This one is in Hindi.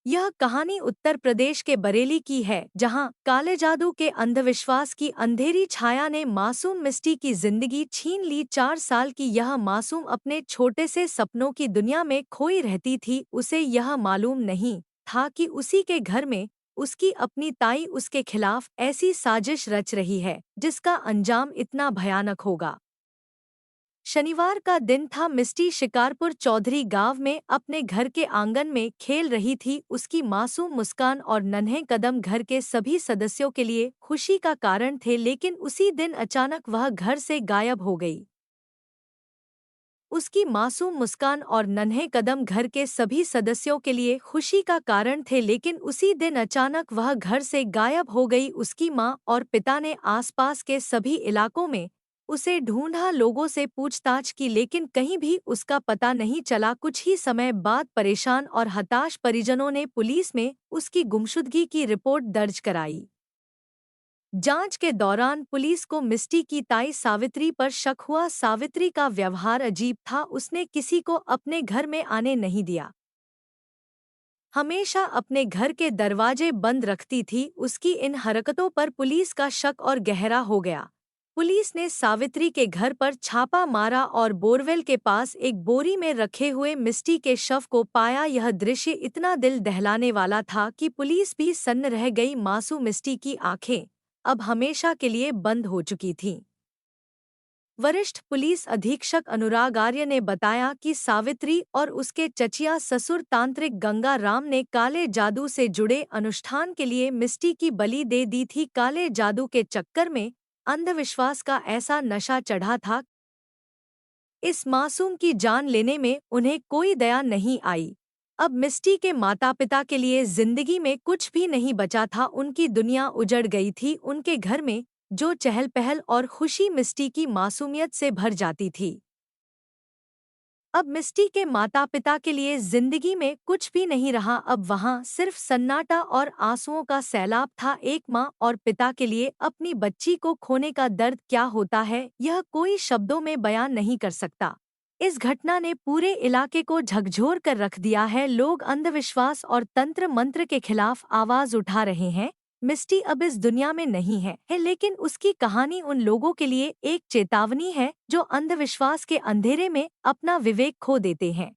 यह कहानी उत्तर प्रदेश के बरेली की है, जहां काले जादू के अंधविश्वास की अंधेरी छाया ने मासूम मिस्टी की जिंदगी छीन ली। 4 साल की यह मासूम अपने छोटे से सपनों की दुनिया में खोई रहती थी। उसे यह मालूम नहीं था कि उसी के घर में उसकी अपनी ताई उसके खिलाफ ऐसी साजिश रच रही है, जिसका अंजाम इतना भयानक होगा। शनिवार का दिन था। मिस्टी शिकारपुर चौधरी गांव में अपने घर के आंगन में खेल रही थी। उसकी मासूम मुस्कान और नन्हे कदम घर के सभी सदस्यों के लिए खुशी का कारण थे, लेकिन उसी दिन अचानक वह घर से गायब हो गई। उसकी मासूम मुस्कान और नन्हे कदम घर के सभी सदस्यों के लिए खुशी का कारण थे, लेकिन उसी दिन अचानक वह घर से गायब हो गई। उसकी माँ और पिता ने आसपास के सभी इलाकों में उसे ढूंढा, लोगों से पूछताछ की, लेकिन कहीं भी उसका पता नहीं चला। कुछ ही समय बाद परेशान और हताश परिजनों ने पुलिस में उसकी गुमशुदगी की रिपोर्ट दर्ज कराई। जांच के दौरान पुलिस को मिस्टी की ताई सावित्री पर शक हुआ। सावित्री का व्यवहार अजीब था। उसने किसी को अपने घर में आने नहीं दिया, हमेशा अपने घर के दरवाजे बंद रखती थी। उसकी इन हरकतों पर पुलिस का शक और गहरा हो गया। पुलिस ने सावित्री के घर पर छापा मारा और बोरवेल के पास एक बोरी में रखे हुए मिस्टी के शव को पाया। यह दृश्य इतना दिल दहलाने वाला था कि पुलिस भी सन्न रह गई। मासूम मिस्टी की आंखें अब हमेशा के लिए बंद हो चुकी थीं। वरिष्ठ पुलिस अधीक्षक अनुराग आर्य ने बताया कि सावित्री और उसके चचिया ससुर तांत्रिक गंगा राम ने काले जादू से जुड़े अनुष्ठान के लिए मिस्टी की बलि दे दी थी। काले जादू के चक्कर में अंधविश्वास का ऐसा नशा चढ़ा था, इस मासूम की जान लेने में उन्हें कोई दया नहीं आई। अब मिस्टी के माता पिता के लिए जिंदगी में कुछ भी नहीं बचा था। उनकी दुनिया उजड़ गई थी। उनके घर में जो चहल पहल और खुशी मिस्टी की मासूमियत से भर जाती थी, अब मिस्टी के माता पिता के लिए जिंदगी में कुछ भी नहीं रहा। अब वहां सिर्फ सन्नाटा और आंसुओं का सैलाब था। एक माँ और पिता के लिए अपनी बच्ची को खोने का दर्द क्या होता है, यह कोई शब्दों में बयान नहीं कर सकता। इस घटना ने पूरे इलाके को झकझोर कर रख दिया है। लोग अंधविश्वास और तंत्र मंत्र के खिलाफ आवाज उठा रहे हैं। मिस्टी अब इस दुनिया में नहीं है, लेकिन उसकी कहानी उन लोगों के लिए एक चेतावनी है जो अंधविश्वास के अंधेरे में अपना विवेक खो देते हैं।